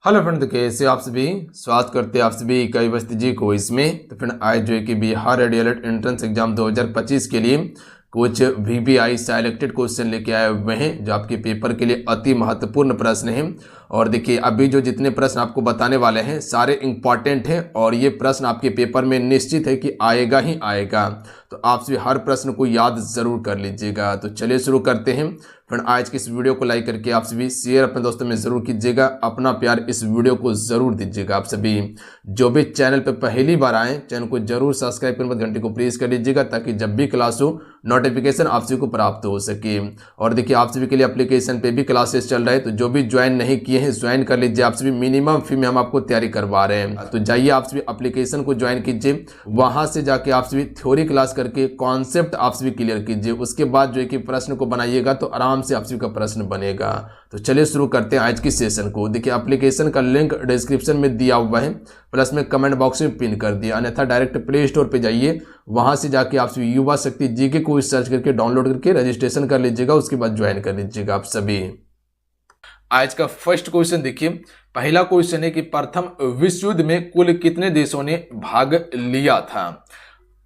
Hello friend, तो कैसे आप सभी स्वागत करते हैं आप सभी कई वस्ती जी को इसमें। तो फ्रेंड आज जो है कि Bihar ready alert entrance exam 2025 के लिए कुछ वीपीआई सेलेक्टेड क्वेश्चन लेके आए हुए हैं जो आपके पेपर के लिए अति महत्वपूर्ण प्रश्न हैं। और देखिए अभी जो जितने प्रश्न आपको बताने वाले हैं सारे इंपॉर्टेंट हैं और ये प्रश्न आपके पेपर में निश्चित है कि आएगा ही आएगा। तो आप सभी हर प्रश्न को याद जरूर कर लीजिएगा। तो चलिए शुरू करते हैं। फ्रेंड आज की इस वीडियो को लाइक करके आप सभी शेयर अपने दोस्तों में जरूर कीजिएगा, अपना प्यार इस वीडियो को जरूर दीजिएगा। आप सभी जो भी चैनल पर पहली बार आए चैनल को जरूर सब्सक्राइब करने बाद घंटे को प्रेस कर लीजिएगा ताकि जब भी क्लास हो नोटिफिकेशन आप सभी को प्राप्त हो सके। और देखिए आप सभी के लिए एप्लीकेशन पे भी क्लासेस चल रहे हैं, तो जो भी ज्वाइन नहीं किए हैं ज्वाइन कर लीजिए। आप सभी मिनिमम फी में हम आपको तैयारी करवा रहे हैं, तो जाइए आप सभी एप्लीकेशन को ज्वाइन कीजिए। वहां से जाके आप सभी थ्योरी क्लास करके कॉन्सेप्ट आप सभी क्लियर कीजिए। उसके बाद जो है कि प्रश्न को बनाइएगा तो आराम से आप सभी का प्रश्न बनेगा। तो चलिए शुरू करते हैं आज की सेशन को। देखिए एप्लीकेशन का लिंक डिस्क्रिप्शन में दिया हुआ है, प्लस में कमेंट बॉक्स में पिन कर दिया, अन्यथा डायरेक्ट प्ले स्टोर पे जाइए, वहां से जाके आप सभी युवा शक्ति जीके को सर्च करके डाउनलोड करके रजिस्ट्रेशन कर लीजिएगा, उसके बाद ज्वाइन कर लीजिएगा आप सभी। आज का फर्स्ट क्वेश्चन देखिए, पहला क्वेश्चन है कि प्रथम विश्व युद्ध में कुल कितने देशों ने भाग लिया था।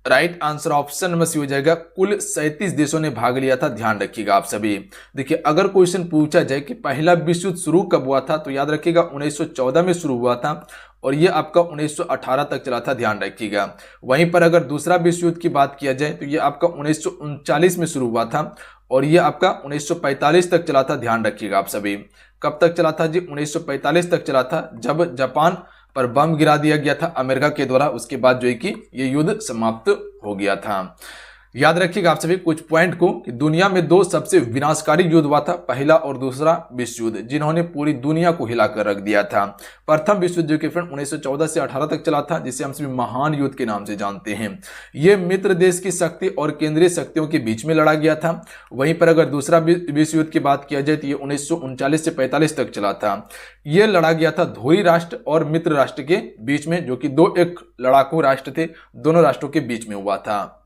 Right answer option number C हो जाएगा, कुल 37 देशों ने भाग लिया था। ध्यान रखिएगा आप सभी। देखिए अगर क्वेश्चन पूछा जाए कि पहला विश्व युद्ध शुरू कब हुआ था, तो याद रखिएगा 1914 में शुरू हुआ था और ये आपका 1918 तक चला था। ध्यान रखिएगा। वहीं पर अगर दूसरा विश्व युद्ध की बात किया जाए तो ये आपका 1939 में शुरू हुआ था और ये आपका 1945 तक चला था। ध्यान रखिएगा आप सभी। कब तक चला था जी? 1945 तक चला था, जब जापान पर बम गिरा दिया गया था अमेरिका के द्वारा। उसके बाद जो है कि ये युद्ध समाप्त हो गया था। याद रखिएगा आप सभी कुछ पॉइंट को कि दुनिया में दो सबसे विनाशकारी युद्ध हुआ था, पहला और दूसरा विश्व युद्ध, जिन्होंने पूरी दुनिया को हिलाकर रख दिया था। प्रथम विश्व युद्ध जो कि फ्रेंड 1914 से 18 तक चला था, जिसे हम सभी महान युद्ध के नाम से जानते हैं। यह मित्र देश की शक्ति और केंद्रीय शक्तियों के बीच में लड़ा गया था। वहीं पर अगर दूसरा विश्व युद्ध की बात किया जाए तो ये 1939 से 45 तक चला था। यह लड़ा गया था धोरी राष्ट्र और मित्र राष्ट्र के बीच में, जो कि दो एक लड़ाकू राष्ट्र थे, दोनों राष्ट्रों के बीच में हुआ था।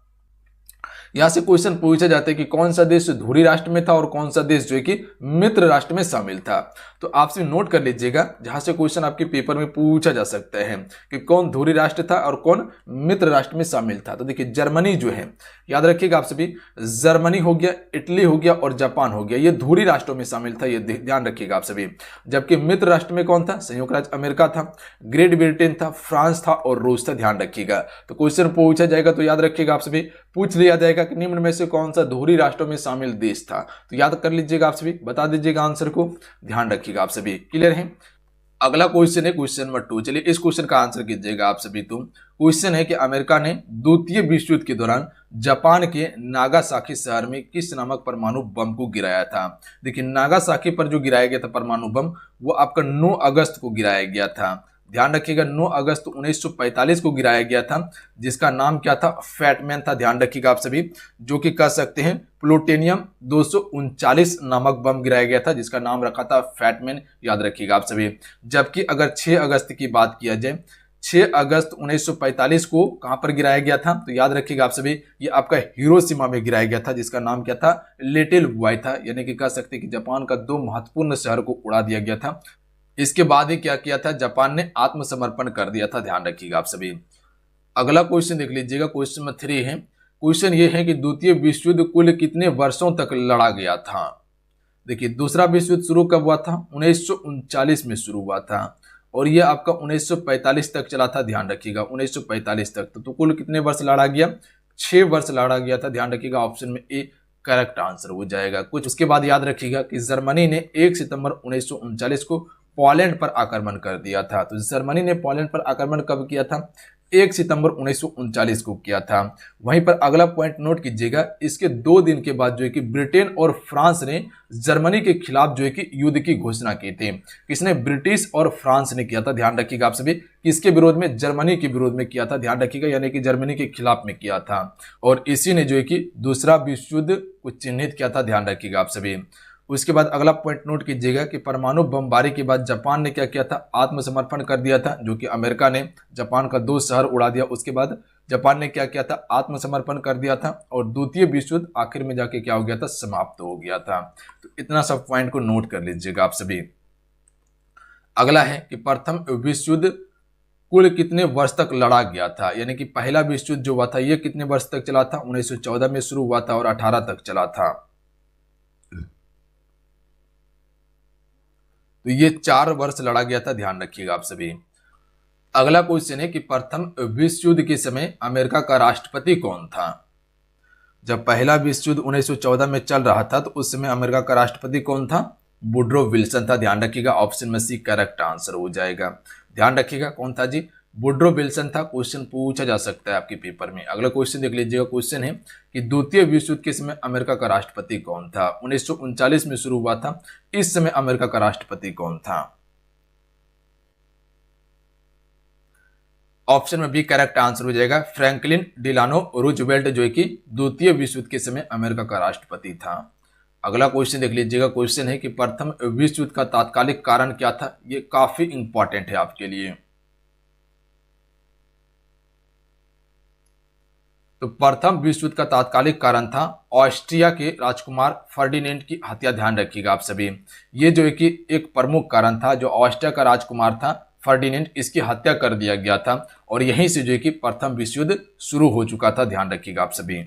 यहां से क्वेश्चन पूछा जाता है कि कौन सा देश धुरी राष्ट्र में था और कौन सा देश जो है कि मित्र राष्ट्र में शामिल था। तो आपसे नोट कर लीजिएगा, जहां से क्वेश्चन आपके पेपर में पूछा जा सकता है कि कौन धुरी राष्ट्र था और कौन मित्र राष्ट्र में शामिल था। तो देखिए जर्मनी जो है, याद रखिएगा आप सभी, जर्मनी हो गया, इटली हो गया और जापान हो गया, ये धुरी राष्ट्रों में शामिल था, ये ध्यान रखिएगा आप सभी। जबकि मित्र राष्ट्र में कौन था? संयुक्त राज्य अमेरिका था, ग्रेट ब्रिटेन था, फ्रांस था और रूस था। ध्यान रखिएगा। तो क्वेश्चन पूछा जाएगा तो याद रखिएगा आप सभी, पूछ लिया जाएगा कि निम्न में से कौन सा धुरी राष्ट्रों में शामिल देश था। तो याद कर लीजिएगा आप सभी, बता दीजिएगा आंसर को। ध्यान रखिएगा आप सभी। क्लियर है? अगला क्वेश्चन है क्वेश्चन नंबर 2। चलिए इस क्वेश्चन का आंसर कीजिएगा आप सभी। तो क्वेश्चन है कि अमेरिका ने द्वितीय विश्व युद्ध के दौरान जापान के नागासाकी शहर में किस नामक परमाणु बम को गिराया था। देखिए नागासाकी पर जो गिराया गया था परमाणु बम, वो आपका 9 अगस्त को गिराया गया था। ध्यान रखिएगा 9 अगस्त 1945 को गिराया गया था, जिसका नाम क्या था? फैटमैन था। ध्यान रखिएगा आप सभी, जो कि कह सकते हैं प्लूटोनियम 239 नामक बम गिराया गया था, जिसका नाम रखा था फैटमैन। याद रखिएगा आप सभी। जबकि अगर 6 अगस्त की बात किया जाए, 6 अगस्त 1945 को कहां पर गिराया गया था? तो याद रखिएगा आप सभी, ये आपका हिरोशिमा में गिराया गया था, जिसका नाम क्या था? लिटिल बॉय था। यानी कि कह सकते हैं कि जापान का 2 महत्वपूर्ण शहर को उड़ा दिया गया था। इसके बाद ही क्या किया था? जापान ने आत्मसमर्पण कर दिया था। ध्यान रखिएगा आप सभी। अगला क्वेश्चन देख लीजिएगा, क्वेश्चन नंबर 3 है। क्वेश्चन ये है कि द्वितीय विश्व युद्ध कुल कितने वर्षों तक लड़ा गया था। देखिए दूसरा विश्व युद्ध शुरू कब हुआ था? 1939 में शुरू हुआ था और यह आपका 1945 तक चला था। ध्यान रखिएगा 1945 तक। तो कुल कितने वर्ष लड़ा गया? 6 वर्ष लड़ा गया था। ध्यान रखिएगा ऑप्शन में ए करेक्ट आंसर हो जाएगा। कुछ उसके बाद याद रखिएगा कि जर्मनी ने 1 सितंबर 1939 को पोलैंड पर आक्रमण कर दिया था। तो जर्मनी ने पोलैंड पर आक्रमण कब किया था? 1 सितंबर 1939 को किया था। वहीं पर अगला पॉइंट नोट कीजिएगा, इसके 2 दिन के बाद जो है कि ब्रिटेन और फ्रांस ने जर्मनी के खिलाफ जो है कि युद्ध की घोषणा की थी। किसने? ब्रिटिश और फ्रांस ने किया था। ध्यान रखिएगा आप सभी, किसके विरोध में? जर्मनी के विरोध में किया था। ध्यान रखिएगा, यानी कि जर्मनी के खिलाफ में किया था और इसी ने जो है कि दूसरा विश्व युद्ध को चिन्हित किया था। ध्यान रखिएगा आप सभी। उसके बाद अगला पॉइंट नोट कीजिएगा कि परमाणु बमबारी के बाद जापान ने क्या किया था? आत्मसमर्पण कर दिया था, जो कि अमेरिका ने जापान का 2 शहर उड़ा दिया। उसके बाद जापान ने क्या किया था? आत्मसमर्पण कर दिया था और द्वितीय विश्व युद्ध आखिर में जाके क्या हो गया था? समाप्त हो गया था। तो इतना सब पॉइंट को नोट कर लीजिएगा आप सभी। अगला है कि प्रथम विश्व युद्ध कुल कितने वर्ष तक लड़ा गया था, यानी कि पहला विश्व युद्ध जो हुआ था ये कितने वर्ष तक चला था, 1914 में शुरू हुआ था और 18 तक चला था। तो ये 4 वर्ष लड़ा गया था, ध्यान रखिएगा आप सभी। अगला क्वेश्चन है कि प्रथम विश्व युद्ध के समय अमेरिका का राष्ट्रपति कौन था। जब पहला विश्व युद्ध 1914 में चल रहा था तो उस समय अमेरिका का राष्ट्रपति कौन था, वुडरो विल्सन था। ध्यान रखिएगा, ऑप्शन में सी करेक्ट आंसर हो जाएगा। ध्यान रखिएगा कौन था जी, वुडरो विल्सन था। क्वेश्चन पूछा जा सकता है आपके पेपर में। अगला क्वेश्चन देख लीजिएगा, क्वेश्चन है कि द्वितीय विश्व युद्ध के समय अमेरिका का राष्ट्रपति कौन था। 1939 में शुरू हुआ था, इस समय अमेरिका का राष्ट्रपति कौन था। ऑप्शन में बी करेक्ट आंसर हो जाएगा, फ्रैंकलिन डिलानो रूजवेल्ट, जो कि द्वितीय विश्व युद्ध के समय अमेरिका का राष्ट्रपति था। अगला क्वेश्चन देख लीजिएगा, क्वेश्चन है कि प्रथम विश्व युद्ध का तात्कालिक कारण क्या था। ये काफी इंपॉर्टेंट है आपके लिए। तो प्रथम विश्व युद्ध का तात्कालिक कारण था ऑस्ट्रिया के राजकुमार फर्डिनेंड की हत्या। ध्यान रखिएगा आप सभी, ये जो है कि एक प्रमुख कारण था। जो ऑस्ट्रिया का राजकुमार था फर्डिनेंड, इसकी हत्या कर दिया गया था और यहीं से जो है कि प्रथम विश्व युद्ध शुरू हो चुका था। ध्यान रखिएगा आप सभी,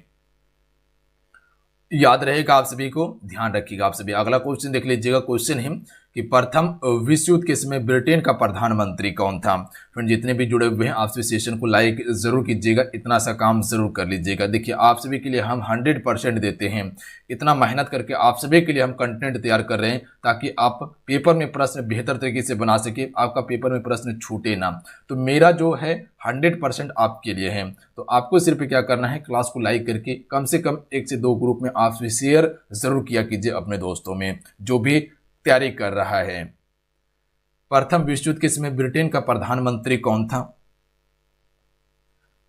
याद रहेगा आप सभी को, ध्यान रखिएगा आप सभी। अगला क्वेश्चन देख लीजिएगा, क्वेश्चन है कि प्रथम विश्व युद्ध के समय ब्रिटेन का प्रधानमंत्री कौन था। फ्रेंड जितने भी जुड़े हुए हैं आप सभी सेशन को लाइक जरूर कीजिएगा, इतना सा काम जरूर कर लीजिएगा। देखिए आप सभी के लिए हम 100% देते हैं, इतना मेहनत करके आप सभी के लिए हम कंटेंट तैयार कर रहे हैं ताकि आप पेपर में प्रश्न बेहतर तरीके से बना सके, आपका पेपर में प्रश्न छूटे ना। तो मेरा जो है 100% आपके लिए है। तो आपको सिर्फ क्या करना है, क्लास को लाइक करके कम से कम 1 से 2 ग्रुप में आप शेयर जरूर किया कीजिए अपने दोस्तों में जो भी तैयारी कर रहा है। प्रथम विश्व युद्ध के समय ब्रिटेन का प्रधानमंत्री कौन था।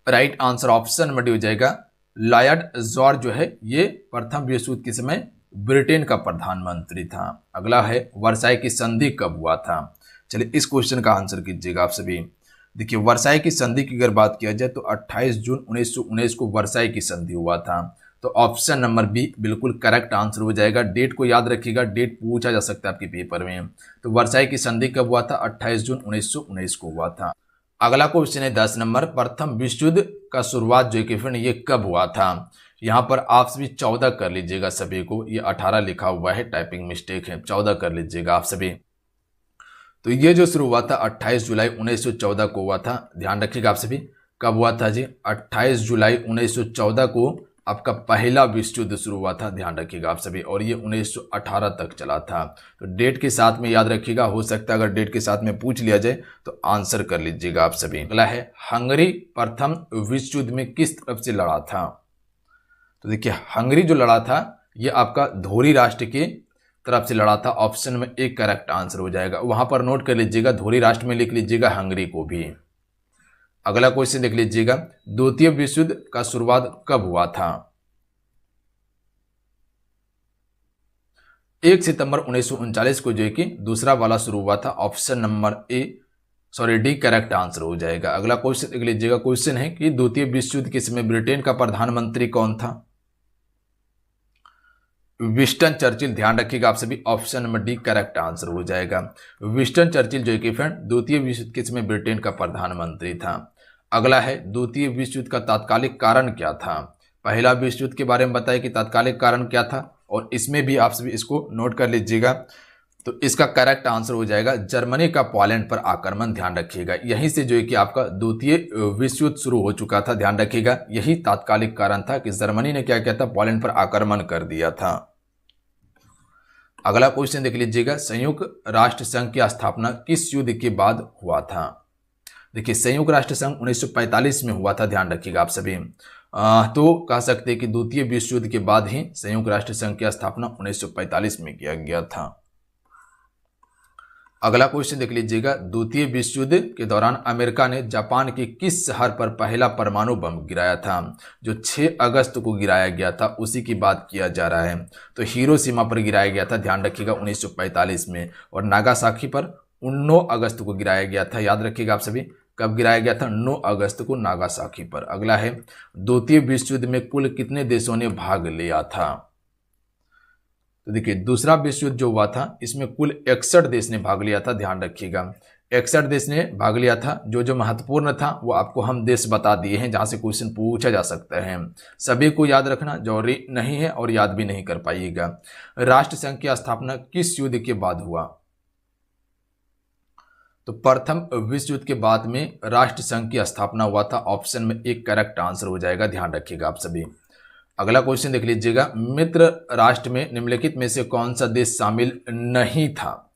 Right answer option number D हो जाएगा, लॉयड जॉर्ज जो है ये प्रथम विश्व युद्ध के समय ब्रिटेन का प्रधानमंत्री था। अगला है वर्साई की संधि कब हुआ था। चलिए इस क्वेश्चन का आंसर कीजिएगा आप सभी। देखिए वर्साई की संधि की अगर बात किया जाए तो 28 जून 1919 को वर्साई की संधि हुआ था। तो ऑप्शन नंबर बी बिल्कुल करेक्ट आंसर हो जाएगा। डेट को याद रखिएगा, डेट पूछा जा सकता है आपके पेपर में। तो वर्साई की संधि कब हुआ था, 28 जून 1919 को हुआ था। अगला क्वेश्चन है 10 नंबर, प्रथम विश्व युद्ध का शुरुआत जो कि फ्रेंड ये कब हुआ था। यहाँ पर आप सभी 14 कर लीजिएगा सभी को, ये 18 लिखा हुआ है, टाइपिंग मिस्टेक है, 14 कर लीजिएगा आप सभी। तो ये जो शुरू हुआ था 28 जुलाई 1914 को हुआ था। ध्यान रखिएगा आप सभी, कब हुआ था जी, 28 जुलाई 1914 को आपका पहला विश्व युद्ध शुरू हुआ था। ध्यान रखिएगा आप सभी, और ये 1918 तक चला था। तो डेट के साथ में याद रखिएगा, हो सकता है अगर डेट के साथ में पूछ लिया जाए तो आंसर कर लीजिएगा आप सभी। अगला है हंगरी प्रथम विश्व युद्ध में किस तरफ से लड़ा था। तो देखिए हंगरी जो लड़ा था ये आपका धोरी राष्ट्र की तरफ से लड़ा था। ऑप्शन में एक करेक्ट आंसर हो जाएगा, वहां पर नोट कर लीजिएगा, धोरी राष्ट्र में लिख लीजिएगा हंगरी को भी। अगला क्वेश्चन देख लीजिएगा, द्वितीय विश्व युद्ध का शुरुआत कब हुआ था। 1 सितंबर 1939 को जो है कि दूसरा वाला शुरू हुआ था। Option number D correct answer हो जाएगा। अगला क्वेश्चन देख लीजिएगा, क्वेश्चन है कि द्वितीय विश्व युद्ध के समय ब्रिटेन का प्रधानमंत्री कौन था। Winston Churchill. ध्यान रखिएगा आप सभी, option number D correct answer हो जाएगा। विंस्टन चर्चिल जो कि फ्रेंड द्वितीय विश्व युद्ध के समय ब्रिटेन का प्रधानमंत्री था। अगला है द्वितीय विश्व युद्ध का तात्कालिक कारण क्या था। पहला विश्व युद्ध के बारे में बताया कि तात्कालिक कारण क्या था, और इसमें भी आप सभी इसको नोट कर लीजिएगा। तो इसका करेक्ट आंसर हो जाएगा जर्मनी का पोलैंड पर आक्रमण। ध्यान रखिएगा, यहीं से जो है कि आपका द्वितीय विश्व युद्ध शुरू हो चुका था। ध्यान रखिएगा, यही तात्कालिक कारण था कि जर्मनी ने क्या किया था, पोलैंड पर आक्रमण कर दिया था। अगला क्वेश्चन देख लीजिएगा, संयुक्त राष्ट्र संघ की स्थापना किस युद्ध के बाद हुआ था। देखिए संयुक्त राष्ट्र संघ 1945 में हुआ था। ध्यान रखिएगा आप सभी। तो कह सकते हैं कि द्वितीय विश्व युद्ध के बाद ही संयुक्त राष्ट्र संघ की स्थापना 1945 में किया गया था। अगला क्वेश्चन देख लीजिएगा, द्वितीय विश्व युद्ध के दौरान अमेरिका ने जापान के किस शहर पर पहला परमाणु बम गिराया था। जो 6 अगस्त को गिराया गया था उसी की बात किया जा रहा है। तो हिरोशिमा पर गिराया गया था। ध्यान रखिएगा 1945 में, और नागासाकी पर 9 अगस्त को गिराया गया था। याद रखिएगा आप सभी, कब गिराया गया था, 9 अगस्त को नागासाकी पर। अगला है द्वितीय विश्व युद्ध में कुल कितने देशों ने भाग लिया था। तो देखिए दूसरा विश्व युद्ध जो हुआ था इसमें कुल 61 देश ने भाग लिया था, ध्यान रखिएगा 61 देश ने भाग लिया था। जो महत्वपूर्ण था वो आपको हम देश बता दिए हैं जहां से क्वेश्चन पूछा जा सकता है। सभी को याद रखना जरूरी नहीं है और याद भी नहीं कर पाइएगा। राष्ट्र संघ की स्थापना किस युद्ध के बाद हुआ? तो प्रथम विश्व युद्ध के बाद में राष्ट्र संघ की स्थापना हुआ था। ऑप्शन में एक करेक्ट आंसर हो जाएगा, ध्यान रखिएगा आप सभी। अगला क्वेश्चन देख लीजिएगा, मित्र राष्ट्र में निम्नलिखित में से कौन सा देश शामिल नहीं था?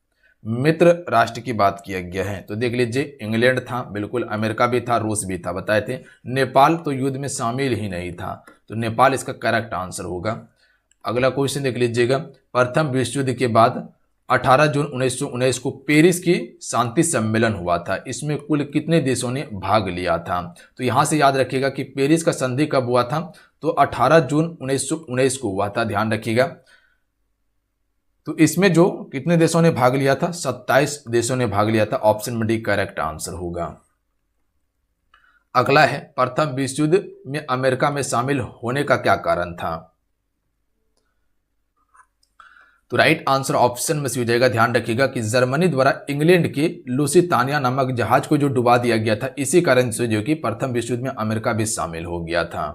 मित्र राष्ट्र की बात किया गया है तो देख लीजिए इंग्लैंड था, बिल्कुल, अमेरिका भी था, रूस भी था, बताए थे। नेपाल तो युद्ध में शामिल ही नहीं था, तो नेपाल इसका करेक्ट आंसर होगा। अगला क्वेश्चन देख लीजिएगा, प्रथम विश्व युद्ध के बाद 18 जून 1919 को पेरिस की शांति सम्मेलन हुआ था। इसमें कुल कितने देशों ने भाग लिया था? तो यहां से याद रखिएगा कि पेरिस का संधि कब हुआ था? तो 18 जून 1919 को हुआ था, ध्यान रखिएगा। तो इसमें जो कितने देशों ने भाग लिया था? 27 देशों ने भाग लिया था। ऑप्शन में डी करेक्ट आंसर होगा। अगला है, प्रथम विश्व युद्ध में अमेरिका में शामिल होने का क्या कारण था? तो राइट आंसर ऑप्शन में से हो जाएगा, ध्यान रखिएगा कि जर्मनी द्वारा इंग्लैंड के लुसितानिया नामक जहाज को जो डुबा दिया गया था, इसी कारण से जो कि प्रथम विश्व युद्ध में अमेरिका भी शामिल हो गया था।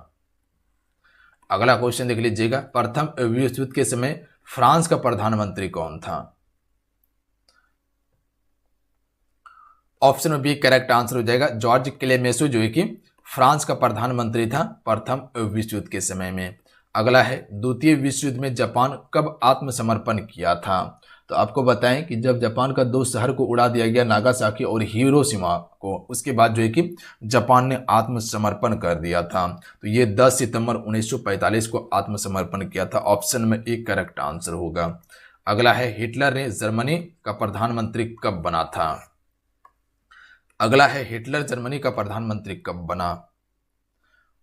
अगला क्वेश्चन देख लीजिएगा, प्रथम विश्व युद्ध के समय फ्रांस का प्रधानमंत्री कौन था? ऑप्शन में बी करेक्ट आंसर हो जाएगा, जॉर्ज क्लेमेंसो जो है कि फ्रांस का प्रधानमंत्री था प्रथम विश्व युद्ध के समय में। अगला है, द्वितीय विश्व युद्ध में जापान कब आत्मसमर्पण किया था? तो आपको बताएं कि जब जापान का 2 शहर को उड़ा दिया गया, नागासाकी और हिरोशिमा को, उसके बाद जो है कि जापान ने आत्मसमर्पण कर दिया था। तो ये 10 सितंबर 1945 को आत्मसमर्पण किया था। ऑप्शन में एक करेक्ट आंसर होगा। अगला है, हिटलर ने जर्मनी का प्रधानमंत्री कब बना था? अगला है, हिटलर जर्मनी का प्रधानमंत्री कब बना?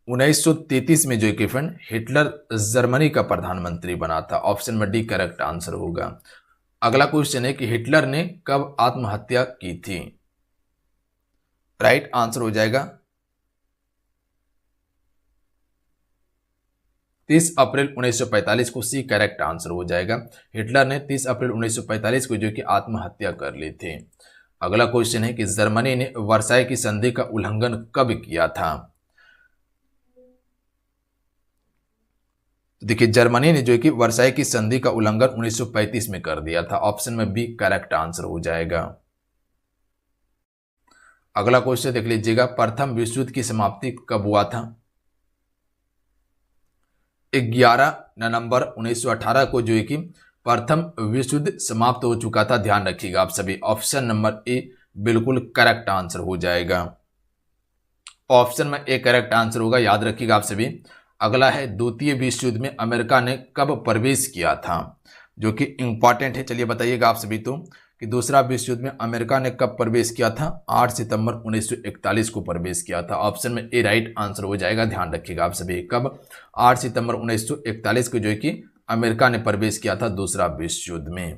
1933 में जो कि फ्रेंड हिटलर जर्मनी का प्रधानमंत्री बना था। ऑप्शन में डी करेक्ट आंसर होगा। अगला क्वेश्चन है कि हिटलर ने कब आत्महत्या की थी? राइट आंसर हो जाएगा 30 अप्रैल 1945 को, सी करेक्ट आंसर हो जाएगा। हिटलर ने 30 अप्रैल 1945 को जो कि आत्महत्या कर ली थी। अगला क्वेश्चन है कि जर्मनी ने वर्साई की संधि का उल्लंघन कब किया था? तो देखिए जर्मनी ने जो है कि वर्साई की संधि का उल्लंघन 1935 में कर दिया था। ऑप्शन में बी करेक्ट आंसर हो जाएगा। अगला क्वेश्चन देख लीजिएगा, प्रथम विश्व युद्ध की समाप्ति कब हुआ था? 11 नवंबर 1918 को जो है कि प्रथम विश्व युद्ध समाप्त हो चुका था, ध्यान रखिएगा आप सभी। ऑप्शन नंबर ए बिल्कुल करेक्ट आंसर हो जाएगा। ऑप्शन में ए करेक्ट आंसर होगा, याद रखिएगा आप सभी। अगला है, द्वितीय विश्व युद्ध में अमेरिका ने कब प्रवेश किया था? जो कि इंपॉर्टेंट है, चलिए बताइएगा आप सभी तो कि दूसरा विश्व युद्ध में अमेरिका ने कब प्रवेश किया था? 8 सितंबर 1941 को प्रवेश किया था। ऑप्शन में ए राइट आंसर हो जाएगा, ध्यान रखिएगा आप सभी। कब? 8 सितंबर 1941 को जो है कि अमेरिका ने प्रवेश किया था दूसरा विश्व युद्ध में।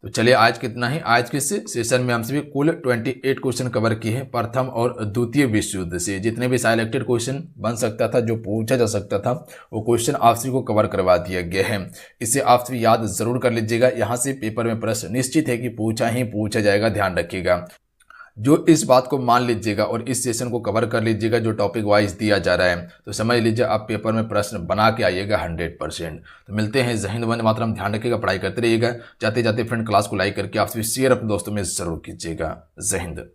तो चलिए आज कितना ही, आज के सेशन में हम सभी कुल 28 क्वेश्चन कवर किए हैं प्रथम और द्वितीय विश्व युद्ध से। जितने भी सिलेक्टेड क्वेश्चन बन सकता था, जो पूछा जा सकता था, वो क्वेश्चन आप सभी को कवर करवा दिया गया है। इसे आप सभी याद जरूर कर लीजिएगा। यहाँ से पेपर में प्रश्न निश्चित है कि पूछा ही पूछा जाएगा, ध्यान रखिएगा। जो इस बात को मान लीजिएगा और इस सेशन को कवर कर लीजिएगा जो टॉपिक वाइज दिया जा रहा है, तो समझ लीजिए आप पेपर में प्रश्न बना के आइएगा 100%। तो मिलते हैं। जय हिंद, वंदे मातरम। ध्यान रखिएगा, पढ़ाई करते रहिएगा। जाते जाते फ्रेंड क्लास को लाइक करके आप सभी शेयर अपने दोस्तों में जरूर कीजिएगा। जय हिंद।